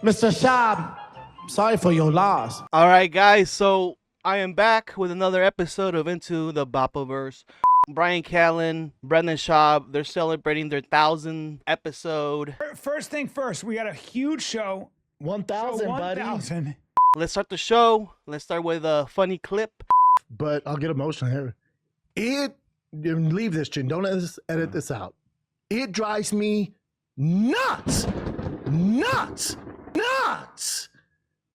Mr. Schaub, sorry for your loss. All right, guys. So I am back with another episode of Into the Bapaverse. Bryan Callen, Brendan Schaub, they're celebrating their 1,000th episode. First thing first, we got a huge show. 1,000, buddy. 1,000. Let's start the show. Let's start with a funny clip. But I'll get emotional here. Leave this, Chin. Don't edit this out. It drives me nuts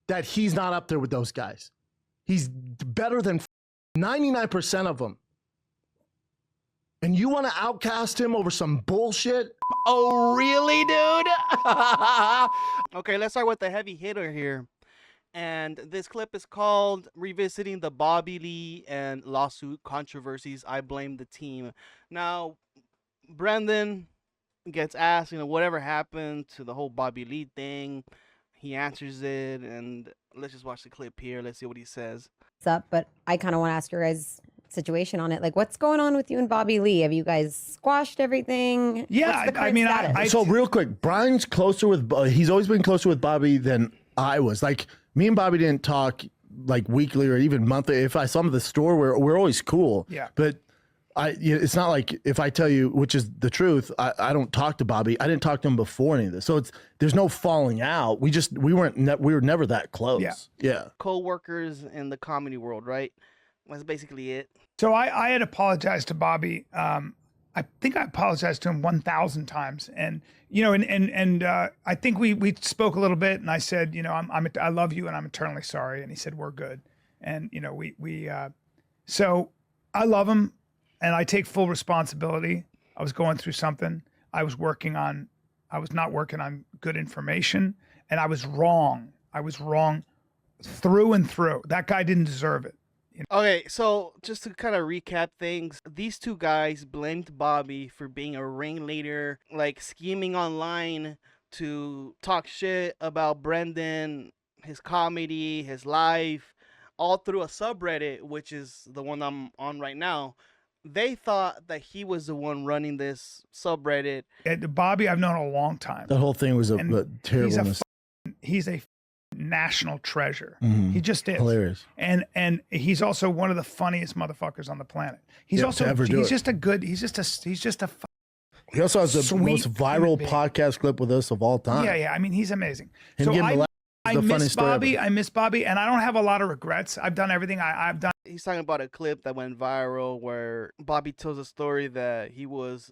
that he's not up there with those guys. He's better than 99% of them. And you want to outcast him over some bullshit? Oh, really, dude? Okay, let's start with the heavy hitter here. And this clip is called Revisiting the Bobby Lee and Lawsuit Controversies. I Blame the Team. Now, Brendan gets asked, whatever happened to the whole Bobby Lee thing. He answers it, and let's just watch the clip here. Let's see what he says. What's up? But I kind of want to ask your guys' situation on it. Like, what's going on with you and Bobby Lee? Have you guys squashed everything? Yeah, I mean, so real quick, Brian's closer with, he's always been closer with Bobby than I was. Like, me and Bobby didn't talk like weekly or even monthly. If I saw him at the store, we're always cool. Yeah. But it's not like if I tell you, which is the truth, I don't talk to Bobby. I didn't talk to him before any of this. So there's no falling out. We were never that close. Yeah. Co-workers in the comedy world, right? That's basically it. So I had apologized to Bobby. I think I apologized to him 1,000 times, and I think we spoke a little bit, and I said, I love you, and I'm eternally sorry, and he said we're good, and so I love him, and I take full responsibility. I was going through something. I was not working on good information, and I was wrong. I was wrong through and through. That guy didn't deserve it. Okay, so just to kind of recap things, these two guys blamed Bobby for being a ringleader, like scheming online to talk shit about Brendan, his comedy, his life, all through a subreddit, which is the one I'm on right now. They thought that he was the one running this subreddit. Bobby, I've known a long time. That whole thing was a terrible. He's a national treasure. Mm-hmm. He just is hilarious, and he's also one of the funniest motherfuckers on the planet. He's also he's just a he also has the most viral podcast clip with us of all time. Yeah. I mean, he's amazing. So I miss Bobby. And I don't have a lot of regrets. I've done everything I've done. He's talking about a clip that went viral where Bobby tells a story that he was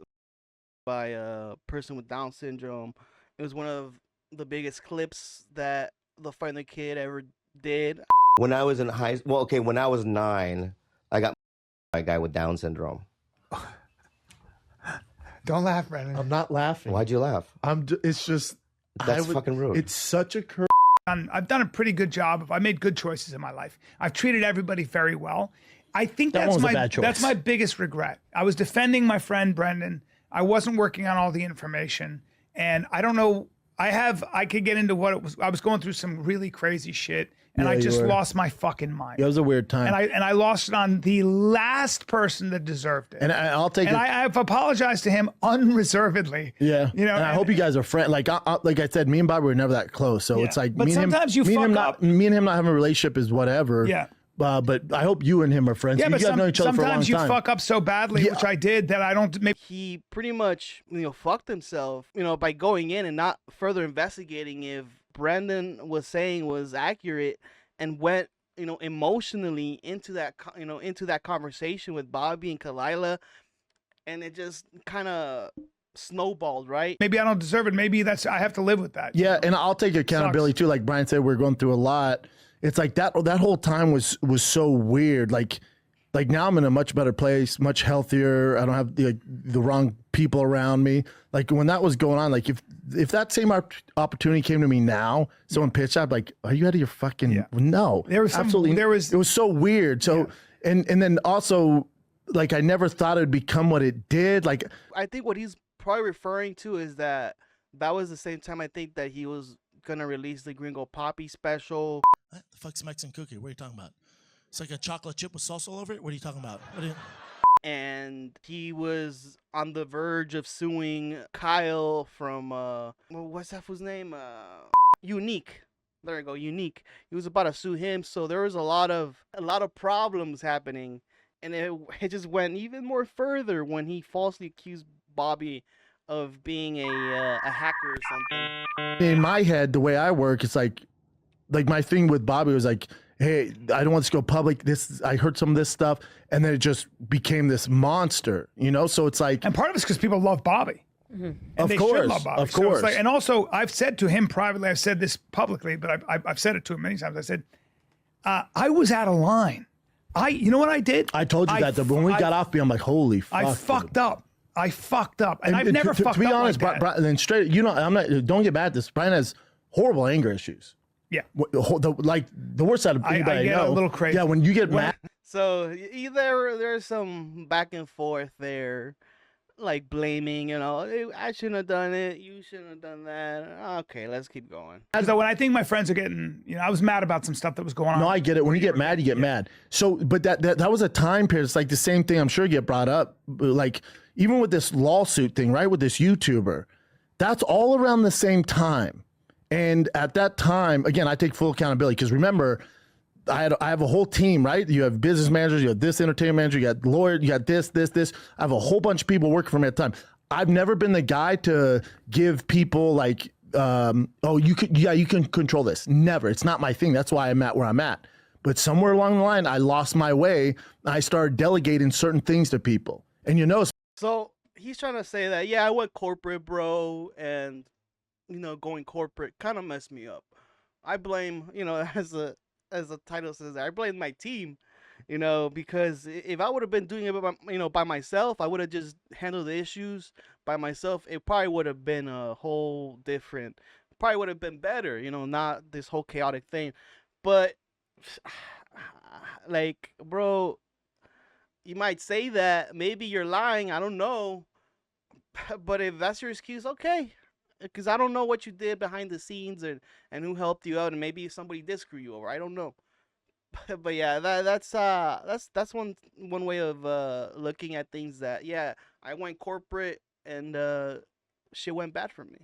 by a person with Down syndrome. It was one of the biggest clips that the Fighter and the Kid ever did. When I was in when I was 9, I got by a guy with Down syndrome. Don't laugh, Brendan. I'm not laughing. Why'd you laugh? It's just that's fucking rude. It's such a curve. I've done a pretty good job. I made good choices in my life. I've treated everybody very well. I think that's my biggest regret. I was defending my friend Brendan. I wasn't working on all the information, and I don't know. I could get into what it was. I was going through some really crazy shit, and I just lost my fucking mind. It was a weird time. And I lost it on the last person that deserved it. And I've apologized to him unreservedly. Yeah. And I hope you guys are friends. Like I said, me and Bobby were never that close. So it's like, but me and him not having a relationship is whatever. Yeah. But I hope you and him are friends. Yeah, you but guys know each other for a long time. Sometimes you fuck up so badly, which I did, that I don't. He pretty much, fucked himself, by going in and not further investigating if Brendan was saying was accurate, and went, emotionally into that, into that conversation with Bobby and Kalila, and it just kind of snowballed, right? Maybe I don't deserve it. Maybe I have to live with that. Yeah, and I'll take accountability too. Like Brian said, we're going through a lot. It's like that whole time was so weird. Like now I'm in a much better place, much healthier. I don't have the wrong people around me. Like when that was going on, like if that same opportunity came to me now, someone pitched, I'd be like, are you out of your fucking no? It was so weird. So and then also like I never thought it would become what it did. Like I think what he's probably referring to is that was the same time I think that he was gonna release the Gringo Poppy special. What the fuck's Mexican cookie? What are you talking about? It's like a chocolate chip with sauce all over it? What are you talking about? And he was on the verge of suing Kyle from what's that fool's name? Unique. There we go, Unique. He was about to sue him, so there was a lot of problems happening, and it just went even more further when he falsely accused Bobby of being a hacker or something. In my head, the way I work, it's like my thing with Bobby was like, hey, I don't want this to go public. I heard some of this stuff, and then it just became this monster, you know? So it's like, And part of it's because people love Bobby. And of they course, should love Bobby. of So it's course. like, and also, I've said to him privately, I've said this publicly, but I've said it to him many times. I said, I was out of line. You know what I did? I told you that when we got off, I'm like, holy fuck. I fucked up. And I've never fucked up. To be honest, like that. Brian, then straight, you know, I'm not. Don't get mad at this. Brian has horrible anger issues. Yeah. The worst out of anybody I get know. a little crazy. Yeah, when you get mad. So either there's some back and forth there, like blaming, you know, "Hey, I shouldn't have done it, you shouldn't have done that. Okay, let's keep going. So when I think my friends are getting, I was mad about some stuff that was going on. No, I get it. When you get mad, you get mad. So, but that was a time period. It's like the same thing. I'm sure get brought up. Like even with this lawsuit thing, right? With this YouTuber, that's all around the same time. And at that time, again, I take full accountability because remember, I have a whole team, right? You have business managers, you have this entertainment manager, you got lawyer, you got this. I have a whole bunch of people working for me at the time. I've never been the guy to give people like, you can control this. Never. It's not my thing. That's why I'm at where I'm at. But somewhere along the line, I lost my way. I started delegating certain things to people. And So he's trying to say that, yeah, I went corporate, bro, and going corporate kind of messed me up. I blame, as the title says, I blame my team, because if I would have been doing it by myself, I would have just handled the issues by myself. It probably would have been a whole different, probably would have been better, not this whole chaotic thing. But like, bro, you might say that, maybe you're lying, I don't know. But if that's your excuse, okay. Because I don't know what you did behind the scenes and who helped you out, and maybe somebody did screw you over. I don't know. But yeah, that's one way of looking at things. That yeah, I went corporate and shit went bad for me.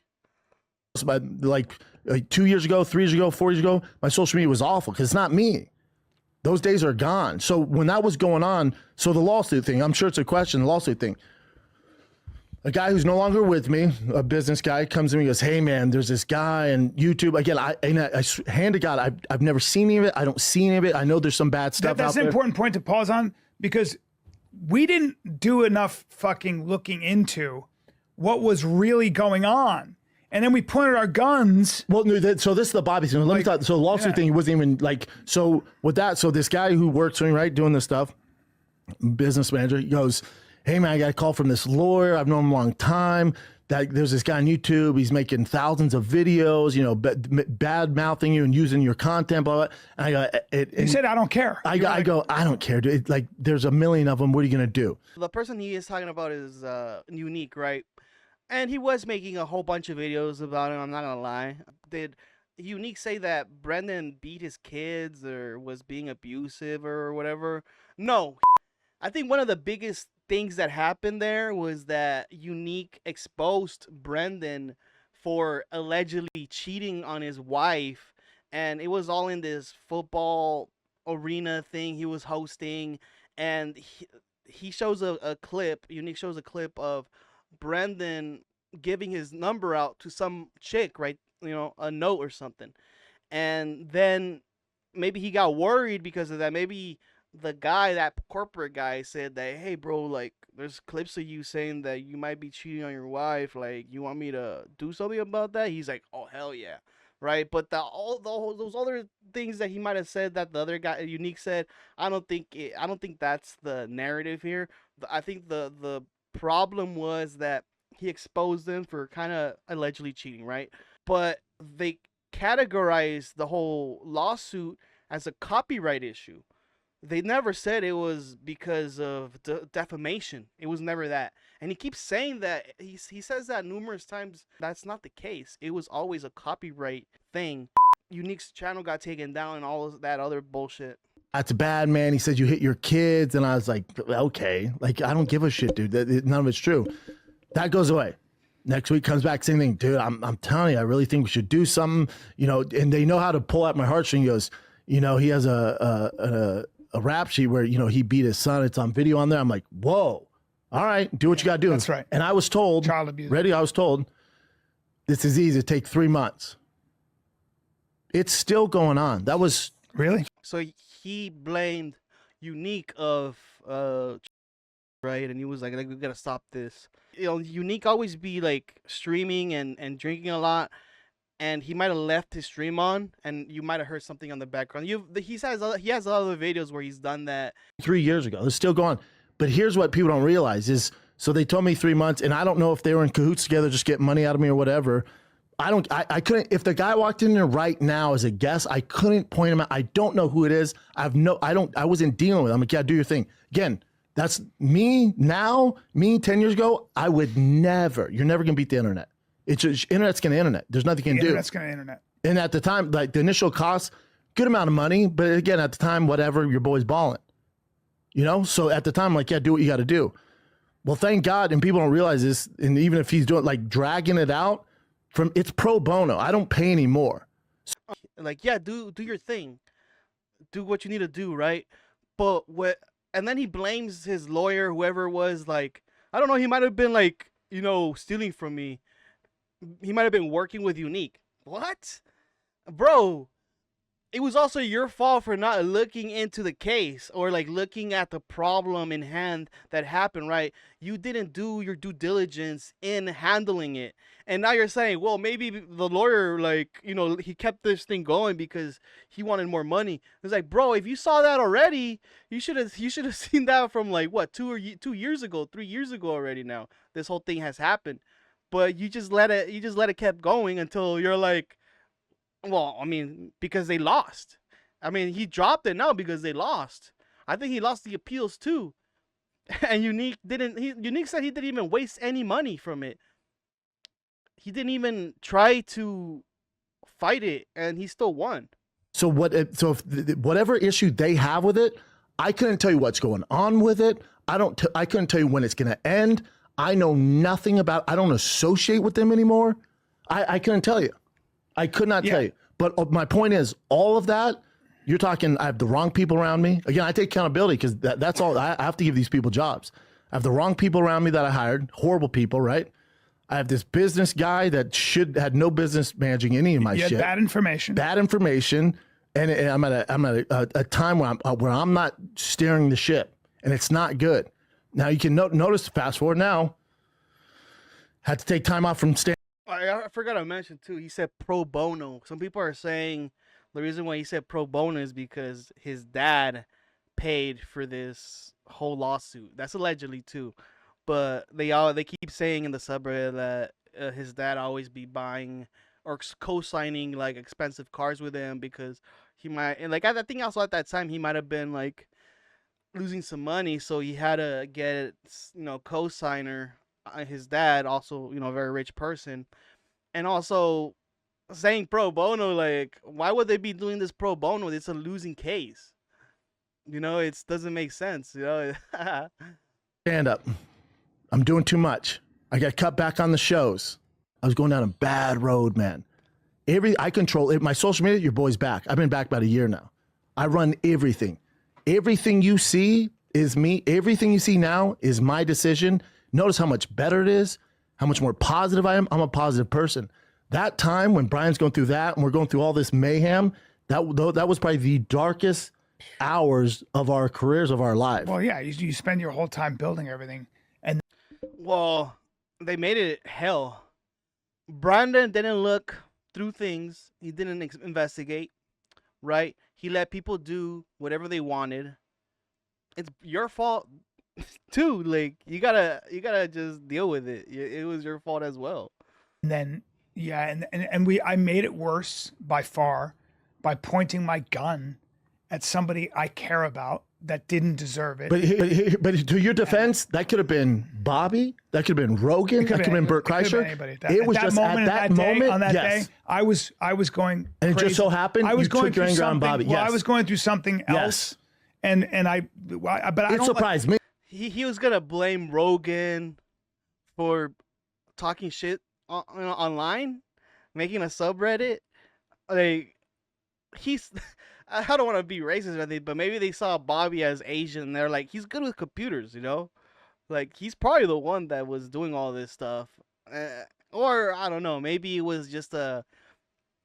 but like 2 years ago, 3 years ago, 4 years ago, my social media was awful because it's not me. Those days are gone. So when that was going on, so the lawsuit thing, I'm sure it's a question, the lawsuit thing. A guy who's no longer with me, a business guy, comes to me and goes, hey, man, there's this guy on YouTube. Again, I hand to God, I've never seen any of it. I don't see any of it. I know there's some bad stuff out there. That's an important point to pause on because we didn't do enough fucking looking into what was really going on. And then we pointed our guns. Well, no, so this is the Bobby thing. Let me talk. So the lawsuit thing wasn't even like, so with that, so this guy who works for me, right, doing this stuff, business manager, he goes, hey, man, I got a call from this lawyer. I've known him a long time. That there's this guy on YouTube. He's making thousands of videos, you know, bad mouthing you and using your content, blah, blah. And I go, he said, I don't care. I go, I don't care, dude. Like, there's a million of them. What are you going to do? The person he is talking about is Unique, right? And he was making a whole bunch of videos about him. I'm not going to lie. Did Unique say that Brendan beat his kids or was being abusive or whatever? No. I think one of the biggest things that happened there was that Unique exposed Brendan for allegedly cheating on his wife, and it was all in this football arena thing he was hosting, and he shows a clip, Unique shows a clip of Brendan giving his number out to some chick, right? You know, a note or something. And then maybe he got worried because of that. Maybe the guy, that corporate guy, said that, hey, bro, like, there's clips of you saying that you might be cheating on your wife. Like, you want me to do something about that? He's like, oh, hell yeah. Right? But those other things that he might have said that the other guy, Unique, said, I don't think that's the narrative here. I think the problem was that he exposed them for kind of allegedly cheating, right? But they categorized the whole lawsuit as a copyright issue. They never said it was because of defamation. It was never that. And he keeps saying that. He says that numerous times. That's not the case. It was always a copyright thing. Unique's channel got taken down and all of that other bullshit. That's bad, man. He said you hit your kids. And I was like, okay. Like, I don't give a shit, dude. None of it's true. That goes away. Next week comes back, same thing, dude. I'm telling you, I really think we should do something, you know. And they know how to pull out my heartstring. He goes, you know, he has a rap sheet where, you know, he beat his son. It's on video on there. I'm like, whoa, all right, do what you got to do. That's right. And I was told, Child abuse. ready, I was told, this is easy. It take 3 months. It's still going on. That was Really? So he blamed Unique of right, and he was like we gotta stop this. You know, Unique always be like streaming and drinking a lot, and he might have left his stream on, and you might have heard something on the background. He has other videos where he's done that 3 years ago. It's still going. But here's what people don't realize is, so they told me 3 months, and I don't know if they were in cahoots together, just get money out of me or whatever. I couldn't, if the guy walked in there right now as a guest, I couldn't point him out. I don't know who it is. I wasn't dealing with it. I'm like, yeah, do your thing. Again, that's me now, me 10 years ago, I would never, you're never going to beat the internet. It's just, internet's going to internet. There's nothing you can do. Internet's going to internet. And at the time, like the initial cost, good amount of money, but again, at the time, whatever, your boy's balling. You know? So at the time, like, yeah, do what you got to do. Well, thank God, and people don't realize this, and even if he's doing, like, dragging it out, it's pro bono. I don't pay anymore. like, yeah, do your thing, do what you need to do, right? But and then he blames his lawyer, whoever it was, like, I don't know, he might have been like, you know, stealing from me. He might have been working with Unique. What? Bro, it was also your fault for not looking into the case or like looking at the problem in hand that happened, right? You didn't do your due diligence in handling it. And now you're saying, well, maybe the lawyer, like, you know, he kept this thing going because he wanted more money. It's like, bro, if you saw that already, you should have seen that from like what, 2 years ago, 3 years ago already. Now this whole thing has happened, but you just let it keep going until you're like, well, I mean, because they lost. I mean, he dropped it now because they lost. I think he lost the appeals too. And Unique said he didn't even waste any money from it. He didn't even try to fight it, and he still won. So whatever issue they have with it, I couldn't tell you what's going on with it. I couldn't tell you when it's going to end. I know nothing about. I don't associate with them anymore. I couldn't tell you. I could not tell you. But my point is, all of that, you're talking, I have the wrong people around me. Again, I take accountability because that's all. I have to give these people jobs. I have the wrong people around me that I hired, horrible people, right? I have this business guy that had no business managing any of my shit. Bad information. Bad information. And I'm at a time where I'm not steering the ship, and it's not good. Now you can notice, fast forward now, had to take time off from staying. I forgot to mention too, he said pro bono. Some people are saying the reason why he said pro bono is because his dad paid for this whole lawsuit. That's allegedly too. But they keep saying in the subreddit that his dad always be buying or co-signing like expensive cars with him because he might, and like I think also at that time he might have been like losing some money, so he had to get, you know, co-signer. His dad also, you know, a very rich person, and also saying pro bono, like, why would they be doing this pro bono? It's a losing case, you know. It doesn't make sense, you know. Stand up. I'm doing too much. I got cut back on the shows. I was going down a bad road, man. I control it. My social media, your boy's back. I've been back about a year now. I run everything. Everything you see is me. Everything you see now is my decision. Notice how much better it is, how much more positive I am. I'm a positive person. That time when Brian's going through that and we're going through all this mayhem, that was probably the darkest hours of our careers, of our life. Well, yeah, you spend your whole time building everything. And well, they made it hell. Brandon didn't look through things. He didn't investigate, right? He let people do whatever they wanted. It's your fault too. Like, you gotta just deal with it. It was your fault as well. And then I made it worse by far by pointing my gun at somebody I care about that didn't deserve it. But to your defense, that could have been Bobby, that could have been Rogan, that could have been Bert Kreischer. It was just at that moment, on that day, I was going and crazy. It just so happened you took your anger on Bobby. Well, I was going through something else, and I it surprised me. He was gonna blame Rogan for talking shit online, making a subreddit. Like, he's I don't want to be racist or anything, but maybe they saw Bobby as Asian and they're like, he's good with computers, you know? Like, he's probably the one that was doing all this stuff. Or I don't know, maybe it was just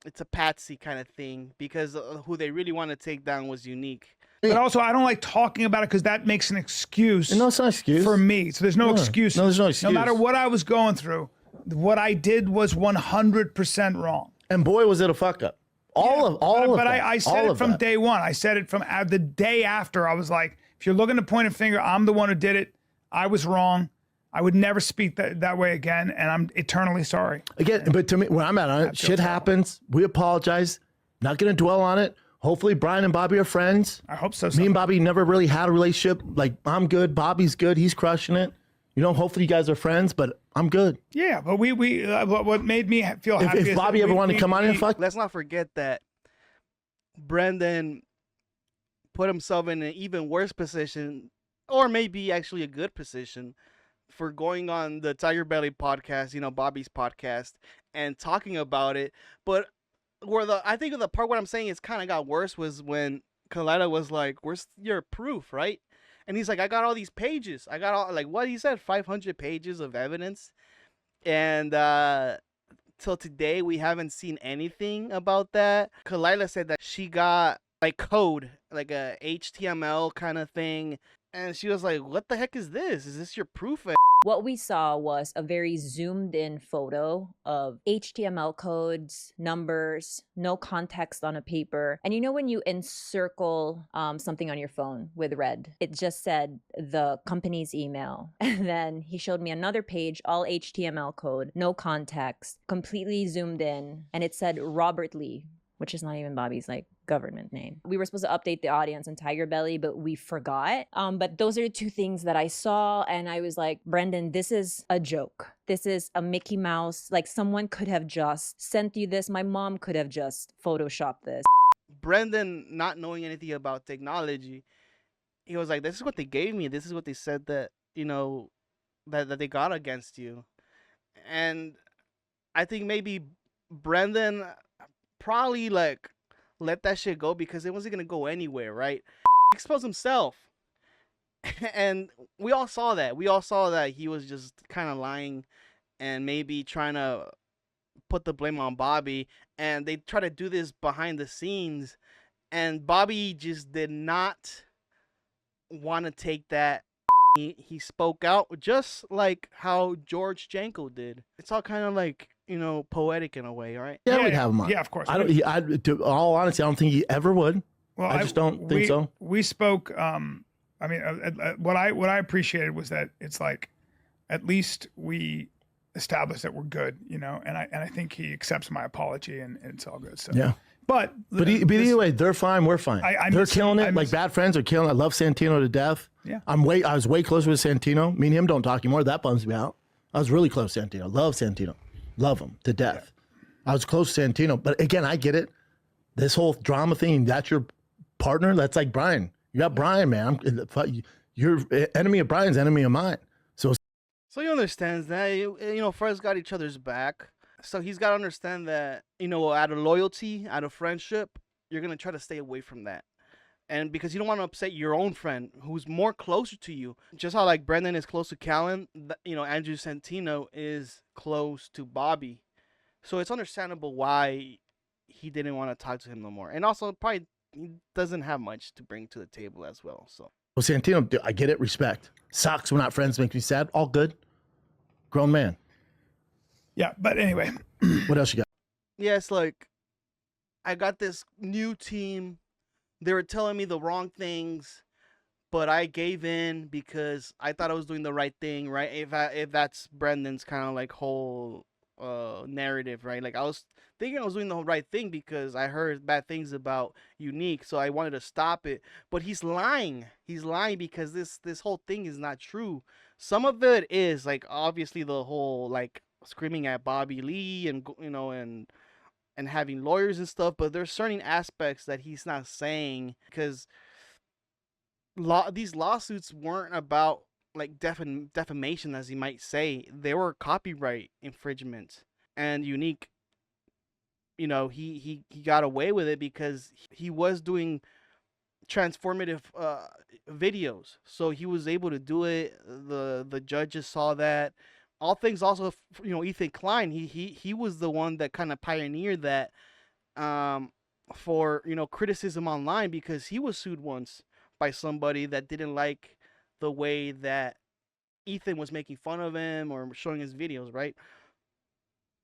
it's a patsy kind of thing, because who they really want to take down was Unique. But also, I don't like talking about it because that makes an excuse. No, it's not an excuse for me. So there's no excuse. No, there's no excuse. No matter what I was going through, what I did was 100% wrong. And boy, was it a fuck up. But I said it from day one. I said it from the day after. I was like, if you're looking to point a finger, I'm the one who did it. I was wrong. I would never speak that way again, and I'm eternally sorry. Again, but to me, where I'm at on it, shit happens. We apologize. Not going to dwell on it. Hopefully, Bryan and Bobby are friends. I hope so. Me and Bobby never really had a relationship. Like, I'm good. Bobby's good. He's crushing it. You know, hopefully you guys are friends, but I'm good. Yeah, but what made me feel happy if is Bobby ever wanted to come on and fuck. Let's not forget that Brendan put himself in an even worse position, or maybe actually a good position, for going on the Tiger Belly podcast, you know, Bobby's podcast, and talking about it. But I think the part what I'm saying is kind of got worse was when Kalila was like, "Where's your proof, right?" And he's like, "I got all these pages. I got all, like, what he said, 500 pages of evidence." And till today, we haven't seen anything about that. Kalila said that she got like code, like a HTML kind of thing. And she was like, "What the heck is this? Is this your proof?" What we saw was a very zoomed in photo of HTML codes, numbers, no context on a paper. And you know when you encircle something on your phone with red, it just said the company's email. And then he showed me another page, all HTML code, no context, completely zoomed in. And it said Robert Lee, which is not even Bobby's like government name. We were supposed to update the audience on Tiger Belly, but we forgot. But those are the two things that I saw, and I was like, Brendan, this is a joke. This is a Mickey Mouse. Like, someone could have just sent you this. My mom could have just photoshopped this. Brendan, not knowing anything about technology, he was like, "This is what they gave me. This is what they said that, you know, that they got against you." And I think maybe Brendan probably like let that shit go because it wasn't gonna go anywhere, right? Expose himself. And we all saw that. We all saw that he was just kind of lying and maybe trying to put the blame on Bobby. And they try to do this behind the scenes. And Bobby just did not want to take that. He spoke out just like how George Janko did. It's all kind of like, you know, poetic in a way, right? Yeah, we'd have him on. Yeah, of course. To all honesty, I don't think he ever would. Well, I just don't think so. We spoke. I mean, what I appreciated was that it's like, at least we established that we're good, you know. And I think he accepts my apology, and it's all good. So yeah. But either way, they're fine. We're fine. They're killing it. Like, bad friends are killing it. I love Santino to death. Yeah. I was way closer with Santino. Me and him don't talk anymore. That bums me out. I was really close to Santino. Love Santino. Love him to death. Yeah. I was close to Santino. But again, I get it. This whole drama thing, that's your partner. That's like Bryan. You got Bryan, man. You're enemy of Bryan's enemy of mine. So he understands that. You know, friends got each other's back. So he's got to understand that, you know, out of loyalty, out of friendship, you're going to try to stay away from that. And because you don't want to upset your own friend who's more closer to you. Just how, like, Brendan is close to Callen, you know, Andrew Santino is close to Bobby. So it's understandable why he didn't want to talk to him no more. And also, probably, he doesn't have much to bring to the table as well. So. Well, Santino, I get it. Respect. Sucks. We're not friends. Makes me sad. All good. Grown man. Yeah, but anyway. What else you got? Yeah, it's like, I got this new team. They were telling me the wrong things, but I gave in because I thought I was doing the right thing, right? If that's Brendan's kind of like whole narrative, right? Like, I was thinking I was doing the right thing because I heard bad things about Unique, so I wanted to stop it. But he's lying. He's lying because this whole thing is not true. Some of it is, like, obviously the whole, like, screaming at Bobby Lee and, you know, and having lawyers and stuff, but there's certain aspects that he's not saying because these lawsuits weren't about like defamation, as you might say. They were copyright infringements, and Unique, you know, he got away with it because he was doing transformative videos, so he was able to do it. The judges saw that. All things also, you know, Ethan Klein, he was the one that kind of pioneered that, for, you know, criticism online, because he was sued once by somebody that didn't like the way that Ethan was making fun of him or showing his videos, right?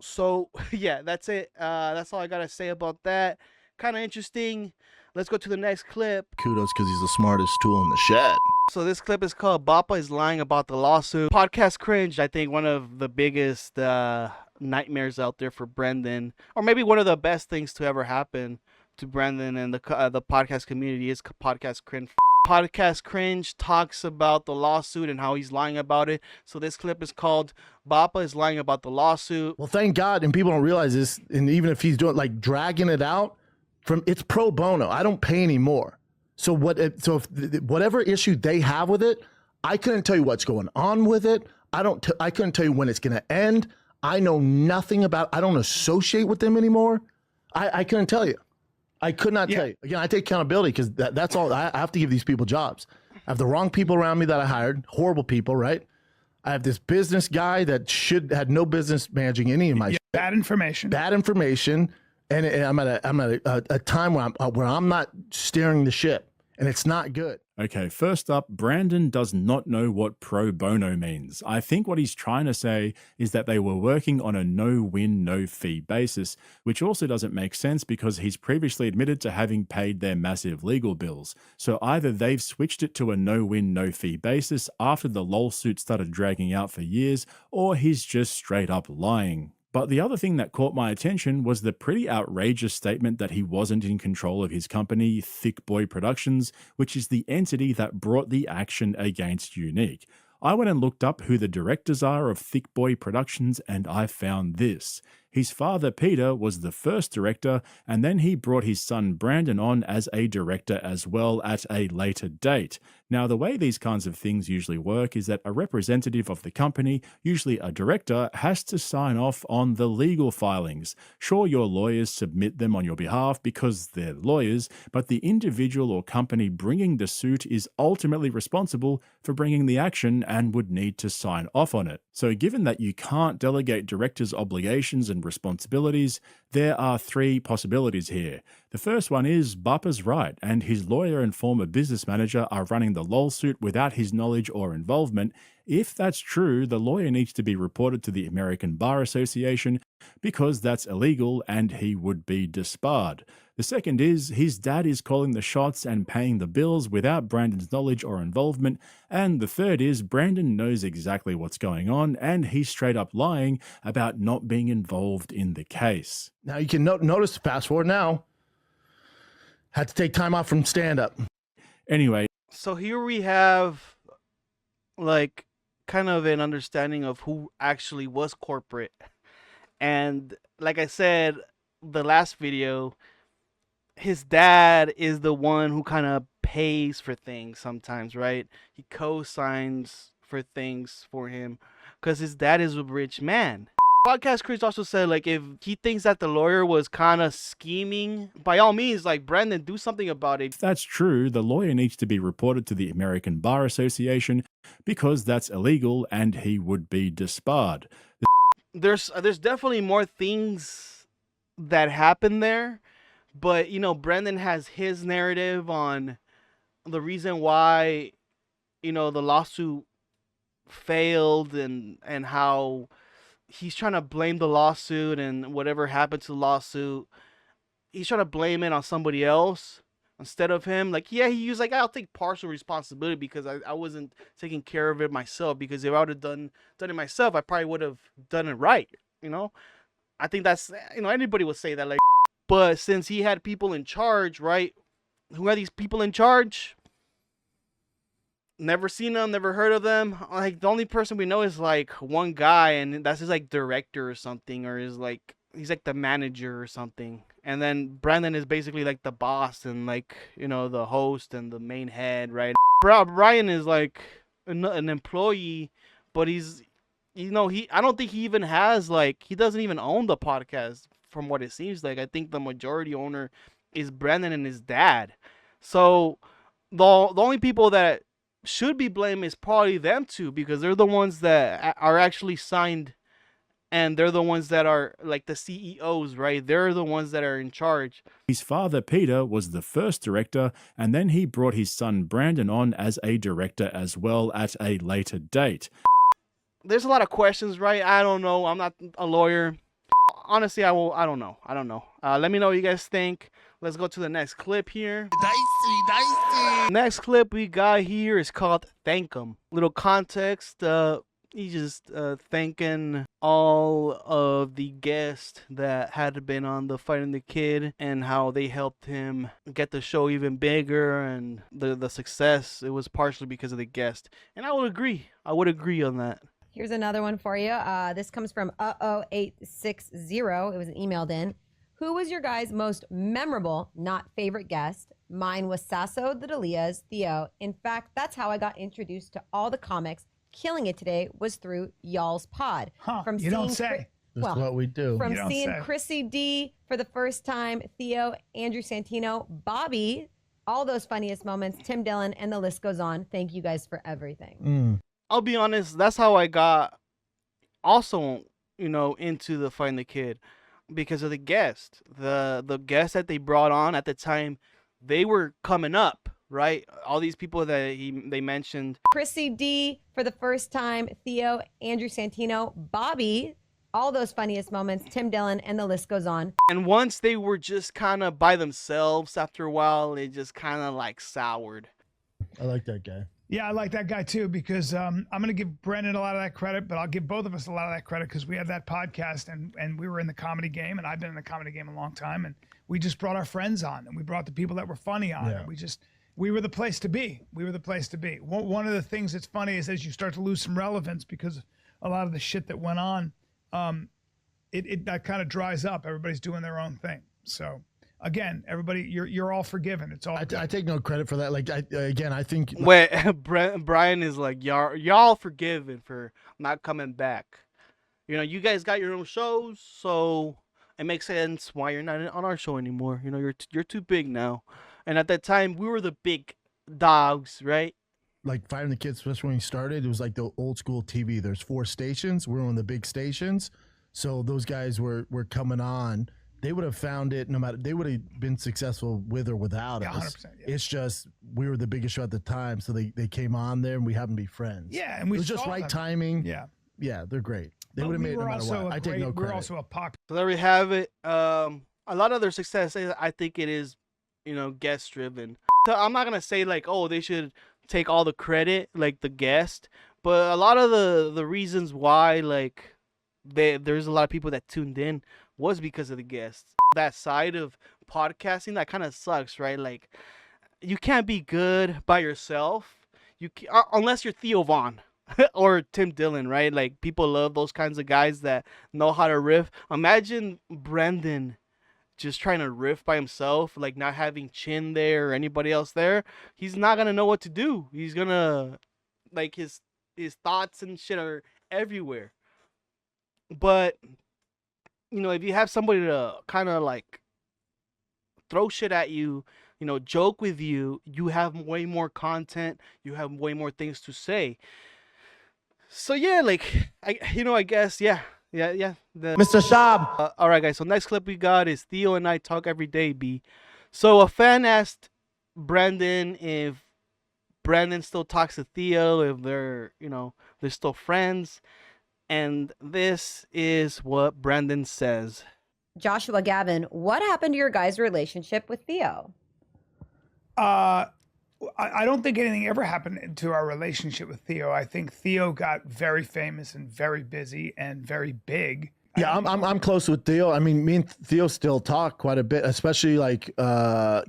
So yeah, that's it. That's all I gotta say about that. Kind of interesting. Let's go to the next clip. Kudos, because he's the smartest tool in the shed. So this clip is called "Bapa is Lying About the Lawsuit." Podcast Cringe, I think one of the biggest nightmares out there for Brendan, or maybe one of the best things to ever happen to Brendan and the podcast community is Podcast Cringe. Podcast Cringe talks about the lawsuit and how he's lying about it. So this clip is called "Bapa is Lying About the Lawsuit." Well, thank God, and people don't realize this, and even if he's doing, like, dragging it out, it's pro bono. I don't pay anymore. So if whatever issue they have with it, I couldn't tell you what's going on with it. I couldn't tell you when it's going to end. I know nothing about. I don't associate with them anymore. I couldn't tell you. I could not tell you. Again, I take accountability because that's all. I have to give these people jobs. I have the wrong people around me that I hired, horrible people, right? I have this business guy that had no business managing any of my shit. Bad information. Bad information. And I'm at a time where I'm not steering the ship, and it's not good. Okay, first up, Brandon does not know what pro bono means. I think what he's trying to say is that they were working on a no-win, no-fee basis, which also doesn't make sense because he's previously admitted to having paid their massive legal bills. So either they've switched it to a no-win, no-fee basis after the lawsuit started dragging out for years, or he's just straight up lying. But the other thing that caught my attention was the pretty outrageous statement that he wasn't in control of his company, Thick Boy Productions, which is the entity that brought the action against Unique. I went and looked up who the directors are of Thick Boy Productions, and I found this. His father, Peter, was the first director, and then he brought his son Brandon on as a director as well at a later date. Now, the way these kinds of things usually work is that a representative of the company, usually a director, has to sign off on the legal filings. Sure, your lawyers submit them on your behalf because they're lawyers, but the individual or company bringing the suit is ultimately responsible for bringing the action and would need to sign off on it. So given that you can't delegate directors' obligations and responsibilities, there are three possibilities here. The first one is Bapa's right, and his lawyer and former business manager are running the lawsuit without his knowledge or involvement. If that's true, the lawyer needs to be reported to the American Bar Association because that's illegal and he would be disbarred. The second is his dad is calling the shots and paying the bills without Brandon's knowledge or involvement. And the third is Brandon knows exactly what's going on and he's straight up lying about not being involved in the case. Now you can notice, fast forward now, had to take time off from stand-up. Anyway. So here we have, like, kind of an understanding of who actually was corporate. And like I said, the last video, his dad is the one who kind of pays for things sometimes, right? He co-signs for things for him because his dad is a rich man. Podcast Chris also said, like, if he thinks that the lawyer was kind of scheming, by all means, like, Brandon, do something about it. If that's true, the lawyer needs to be reported to the American Bar Association because that's illegal and he would be disbarred. There's definitely more things that happen there, but, you know, Brandon has his narrative on the reason why, you know, the lawsuit failed and how he's trying to blame the lawsuit and whatever happened to the lawsuit. He's trying to blame it on somebody else instead of him. Like, yeah, he was like, I'll take partial responsibility because I wasn't taking care of it myself. Because if I would have done it myself, I probably would have done it right. You know, I think that's, you know, anybody would say that. Like, but since he had people in charge, right? Who are these people in charge? Never seen them, never heard of them. Like, the only person we know is like one guy, and that's his like director or something, or is like he's like the manager or something. And then Brandon is basically like the boss and, like, you know, the host and the main head, right? Bryan is like an employee, but he's, I don't think he even has, like, he doesn't even own the podcast from what it seems like. I think the majority owner is Brandon and his dad. So the only people that should be blamed is probably them two, because they're the ones that are actually signed, and they're the ones that are like the CEOs, right? They're the ones that are in charge. His father, Peter, was the first director, and then he brought his son Brandon on as a director as well at a later date. There's a lot of questions, right? I don't know. I'm not a lawyer. Honestly, I don't know. Let me know what you guys think. Let's go to the next clip here. Dicey. Next clip we got here is called Thank 'Em. Little context. He's just thanking all of the guests that had been on The Fight and the Kid, and how they helped him get the show even bigger, and the success, it was partially because of the guest. And I would agree. On that. Here's another one for you. This comes from 860. It was emailed in. Who was your guys' most memorable, not favorite guest? Mine was Sasso, the Delias, Theo. In fact, that's how I got introduced to all the comics. Killing it today was through y'all's pod. From you don't say. That's what we do. From seeing Chrissy D for the first time, Theo, Andrew Santino, Bobby, all those funniest moments, Tim Dillon, and the list goes on. Thank you guys for everything. I'll be honest, that's how I got also, into The Fight and the Kid, because of the guest. The guests that they brought on at the time, they were coming up, right? All these people that they mentioned. Chrissy D for the first time, Theo, Andrew Santino, Bobby, all those funniest moments, Tim Dillon, and the list goes on. And once they were just kind of by themselves, after a while, it just kind of like soured. I like that guy. Yeah, I like that guy too, because I'm going to give Brendan a lot of that credit, but I'll give both of us a lot of that credit because we had that podcast and we were in the comedy game, and I've been in the comedy game a long time, and we just brought our friends on, and we brought the people that were funny on. Yeah. And we were the place to be. One of the things that's funny is as you start to lose some relevance because a lot of the shit that went on, that kind of dries up. Everybody's doing their own thing. So again, everybody, you're all forgiven. It's all. I take no credit for that. Like I think. Wait, Bryan is like, y'all forgiven for not coming back. You guys got your own shows, so it makes sense why you're not on our show anymore. You're too big now. And at that time, we were the big dogs, right? Like Fighting the Kids, especially when we started, it was like the old school TV. There's 4 stations. We're on the big stations, so those guys were coming on. They would have found it no matter. They would have been successful with or without us. 100%. Yeah. It's just we were the biggest show at the time, so they came on there and we happened to be friends. Yeah, and we it was just saw right them. timing. Yeah, they're great. They would have made it no matter what. I take no credit. We're also a popular. So there we have it. A lot of their success, I think it is, guest driven. So I'm not gonna say like, oh, they should take all the credit, like the guest, but a lot of the reasons why, like, there's a lot of people that tuned in was because of the guests. That side of podcasting, that kind of sucks, right? Like, you can't be good by yourself. Unless you're Theo Vaughn or Tim Dillon, right? Like, people love those kinds of guys that know how to riff. Imagine Brandon just trying to riff by himself, like not having Chin there or anybody else there. He's not gonna know what to do. He's gonna, like, his thoughts and shit are everywhere. But if you have somebody to kind of like throw shit at you, joke with you, you have way more content, you have way more things to say. So yeah, like, I guess, yeah. Mr. Schaub. All right, guys. So next clip we got is Theo and I talk every day, B. So a fan asked Brandon if Brandon still talks to Theo, if they're still friends. And this is what Brandon says. Joshua Gavin, what happened to your guys' relationship with Theo? I don't think anything ever happened to our relationship with Theo. I think Theo got very famous and very busy and very big. Yeah, I'm close with Theo. I mean, me and Theo still talk quite a bit, especially like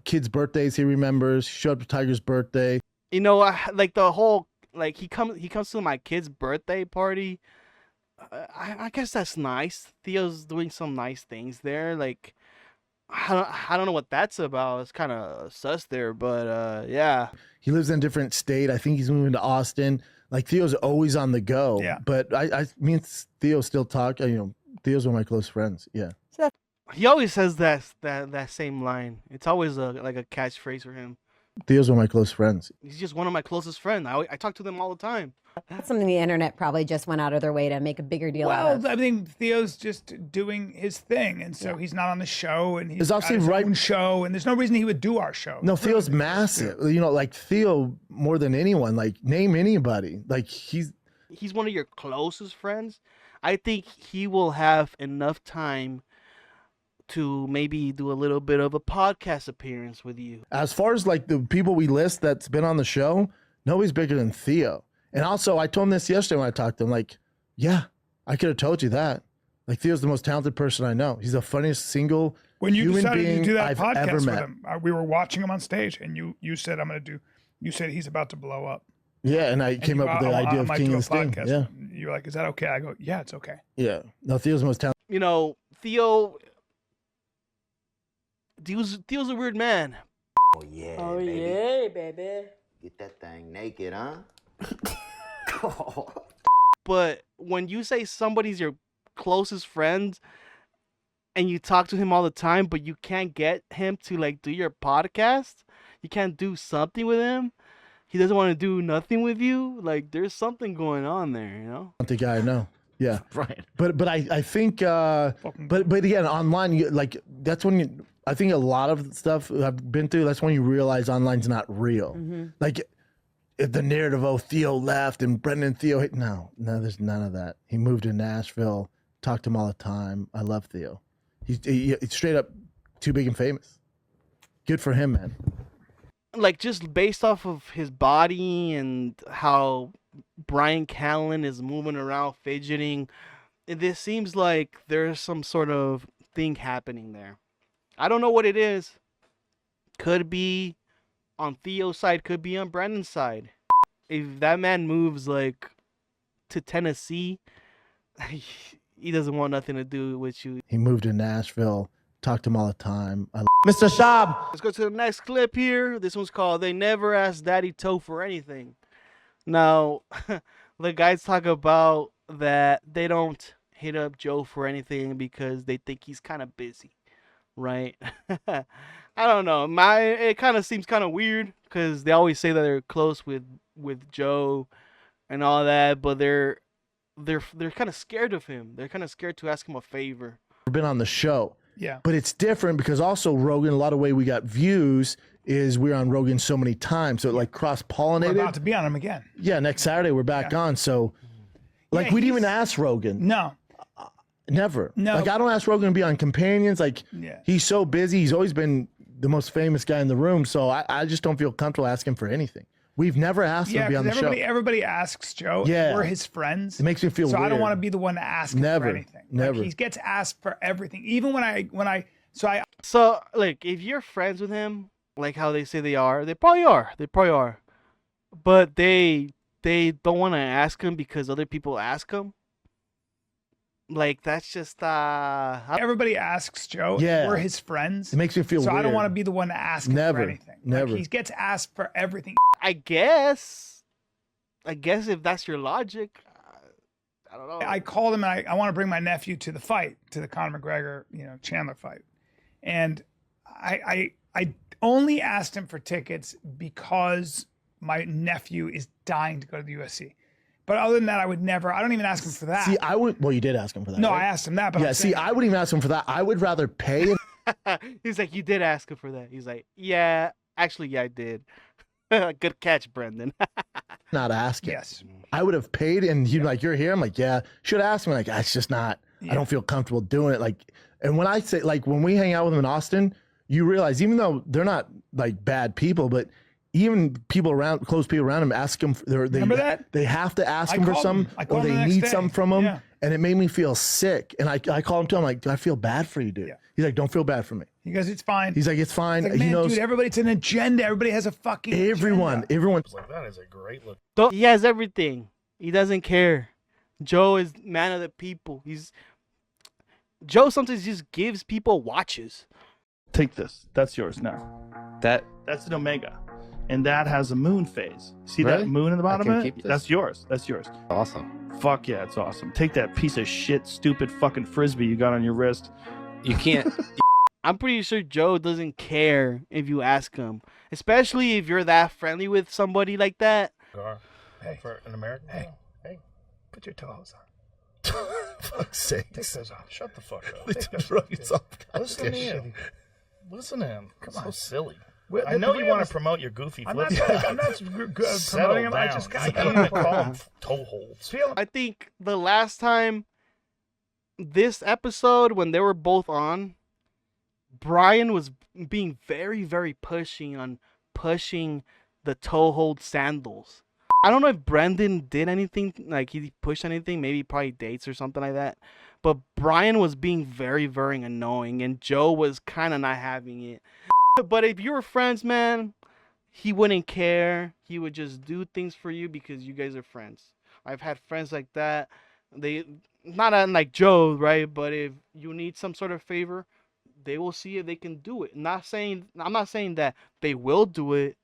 kids' birthdays. He remembers. He showed up to Tiger's birthday. Like the whole, like, he comes to my kid's birthday party. I guess that's nice. Theo's doing some nice things there. Like, I don't know what that's about. It's kind of sus there, but yeah. He lives in a different state. I think he's moving to Austin. Like Theo's always on the go. Yeah. But me and Theo still talk. You know, Theo's one of my close friends. Yeah. He always says that same line. It's always like a catchphrase for him. Theo's one of my close friends. He's just one of my closest friends. I talk to them all the time. That's something the internet probably just went out of their way to make a bigger deal out Well, of. I think Theo's just doing his thing, and so he's not on the show, and he's There's got obviously his right- own show, and there's no reason he would do our show. No, Theo's massive. You know, like Theo more than anyone. Like name anybody. Like he's One of your closest friends. I think he will have enough time to maybe do a little bit of a podcast appearance with you. as far as like the people we list that's been on the show, nobody's bigger than Theo. And also, I told him this yesterday when I talked to him. Like, yeah, I could have told you that. Like Theo's the most talented person I know. He's the funniest single When you human decided being to do that I've podcast ever with met. him, we were watching him on stage, and you said, you said he's about to blow up. Yeah, and I came And up you with the go, idea I of might King do and a Sting. podcast. Yeah, You're like, is that okay? I go, yeah, it's okay. yeah. No, Theo's the most talented. You know, Theo's a weird man. Oh yeah, baby. Get that thing naked, huh? But when you say somebody's your closest friend and you talk to him all the time, but you can't get him to like do your podcast, you can't do something with him, he doesn't want to do nothing with you, like there's something going on there, you know? The guy I know. Yeah, Right. but I think but again online like that's when you I think a lot of stuff I've been through, that's when you realize online's not real. Like if the narrative, oh, Theo left and Brendan Theo hit, no, there's none of that. He moved to Nashville, talked to him all the time. I love Theo. He's straight up too big and famous. Good for him, man. Like just based off of his body and how Bryan Callen is moving around fidgeting, this seems like there's some sort of thing happening there. I don't know what it is. Could be on Theo's side, could be on Brandon's side. If that man moves like to Tennessee, he doesn't want nothing to do with you. He moved to Nashville, talked to him all the time. Mr. Schaub. Let's go to the next clip here. This one's called They Never Asked Daddy Toe for Anything. Now, the guys talk about that they don't hit up Joe for anything because they think he's kind of busy, right? I don't know. It kind of seems kind of weird because they always say that they're close with Joe and all that, but they're kind of scared of him. They're kind of scared to ask him a favor. Been on the show. Yeah. But it's different because also Rogan, a lot of way we got views is we're on Rogan so many times. So it like We're cross-pollinated. about to be on him again. Yeah, next Saturday we're back on. So like we didn't even ask Rogan. No. Never. No. Like I don't ask Rogan to be on Companions. Like Yeah. he's so busy. He's always been the most famous guy in the room. So I just don't feel comfortable asking for anything. We've never asked him Yeah, to be on the because show. everybody asks Joe. Yeah. We're his friends. It makes me feel so I don't weird. want to be the one to ask him Never. for anything. Never. Like, he gets asked for everything. Even when I So, like, if you're friends with him, like how they say they probably are. They probably are. But they don't want to ask him because other people ask him. Like, that's just, everybody asks Joe. Yeah. We're his friends. It makes me feel so weird. I don't want to be the one to ask him Never. for anything. Never. Like, he gets asked for everything. I guess if that's your logic, I don't know. I called him and I want to bring my nephew to the fight, to the Conor McGregor, Chandler fight. And I only asked him for tickets because my nephew is dying to go to the UFC. But other than that, I don't even ask him for that. See, well, you did ask him for that. No, right? I asked him that. But Yeah, I'm see, saying, I wouldn't even ask him for that. I would rather pay and He's like, you did ask him for that. He's like, yeah, actually, yeah, I did. Good catch, Brendan. not ask him. yes. I would have paid and he'd be like, you're here? I'm like, yeah. Should ask me. Like, it's just not, I don't feel comfortable doing it. Like, and when I say, like, when we hang out with them in Austin, you realize, even though they're not like bad people, but even people around, close people around him, ask him. Remember that? They have to ask I him for called something, him. I or called him they the next need day. something from him, Yeah. and it made me feel sick. And I called him to him like, I feel bad for you, dude. Yeah. He's like, don't feel bad for me. He goes, it's fine. He's like, it's fine. It's like, He man, knows dude, everyone. it's an agenda. Everybody has a fucking agenda. Everyone's Like, that is a great look. He has everything. He doesn't care. Joe is man of the people. Joe sometimes just gives people watches. Take this. That's yours now. That's an Omega. and that has a moon phase. See Really? that moon in the I bottom can of it? keep this. That's yours. That's yours. Awesome. Fuck yeah, it's awesome. Take that piece of shit, stupid fucking frisbee you got on your wrist. You can't. I'm pretty sure Joe doesn't care if you ask him, especially if you're that friendly with somebody like that. Hey, For an American? hey, put your toes on. Fuck's sake. Take those off. Shut the fuck up. Take those Bro, off. it's all Listen to me. shit. Listen to him. Come So on. silly. Well, I know you we want have to promote your goofy I'm flip. not promoting him. I just got can't even call them toe holds. I think the last time this episode when they were both on, Bryan was being very, very pushing the toe hold sandals. I don't know if Brendan did anything, like he pushed anything, maybe probably dates or something like that. But Bryan was being very, very annoying, and Joe was kind of not having it. But if you were friends, man, he wouldn't care. He would just do things for you because you guys are friends. I've had friends like that. They not unlike Joe, right? But if you need some sort of favor, they will see if they can do it. I'm not saying that they will do it,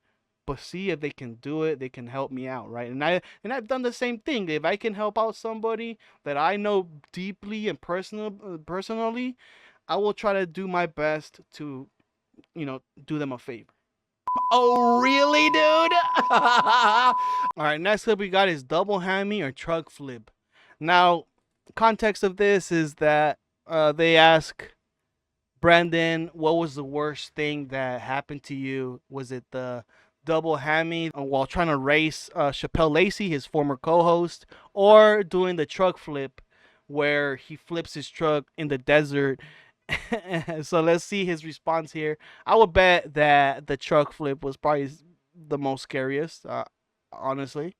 but see if they can do it. They can help me out, right? And I've done the same thing. If I can help out somebody that I know deeply and personally, I will try to do my best to, do them a favor. Oh, really, dude? All right, next clip we got is double hammy or Trugg flibb. Now, context of this is that they ask Brendan, what was the worst thing that happened to you? Was it the double hammy while trying to race Chappelle Lacey, his former co-host, or doing the truck flip where he flips his truck in the desert? So let's see his response here. I would bet that the truck flip was probably the most scariest, honestly.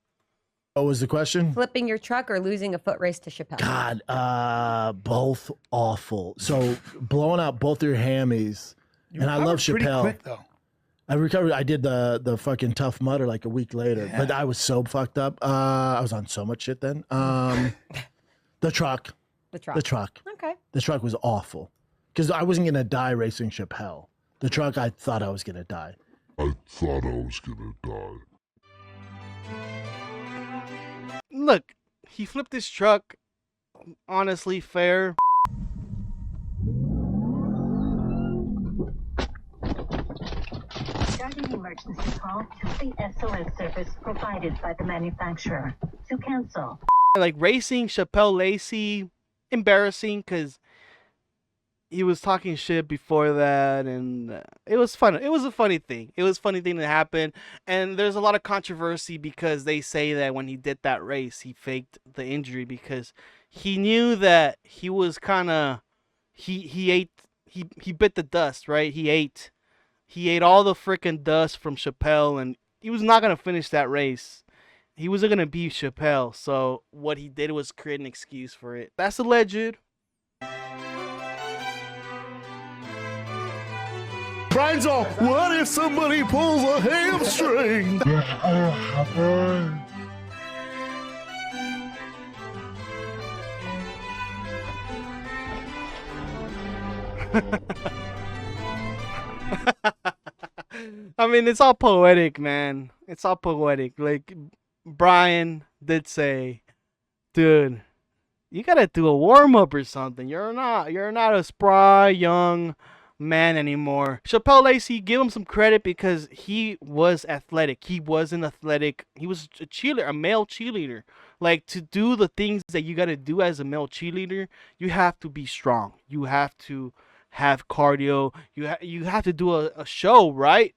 What was the question? Flipping your truck or losing a foot race to Chappelle? God, both awful. So blowing out both your hammies, and I love pretty Chappelle. quick though. I recovered. I did the fucking Tough Mudder like a week later, but I was so fucked up. I was on so much shit then. The truck. Okay. The truck was awful because I wasn't gonna die racing Chappelle. The truck, I thought I was gonna die. Look, he flipped his truck. Honestly, fair. Starting emergency call to the SOS service provided by the manufacturer. To cancel. Like racing Chappelle Lacey, embarrassing because he was talking shit before that, and it was fun. It was a funny thing. It was a funny thing that happened, and there's a lot of controversy because they say that when he did that race, he faked the injury because he knew that he was kind of he bit the dust, right? He ate all the freaking dust from Chappelle, and he was not gonna finish that race. He wasn't gonna beat Chappelle, so what he did was create an excuse for it. That's alleged. Brian's all, what if somebody pulls a hamstring? I mean, it's all poetic, man. It's all poetic. Like, Bryan did say, dude, you gotta do a warm-up or something. You're not a spry, young man anymore. Chappelle Lacey, give him some credit because he was athletic. He was a cheerleader, a male cheerleader. Like, to do the things that you gotta do as a male cheerleader, you have to be strong. You have to have cardio. You have to do a show, right?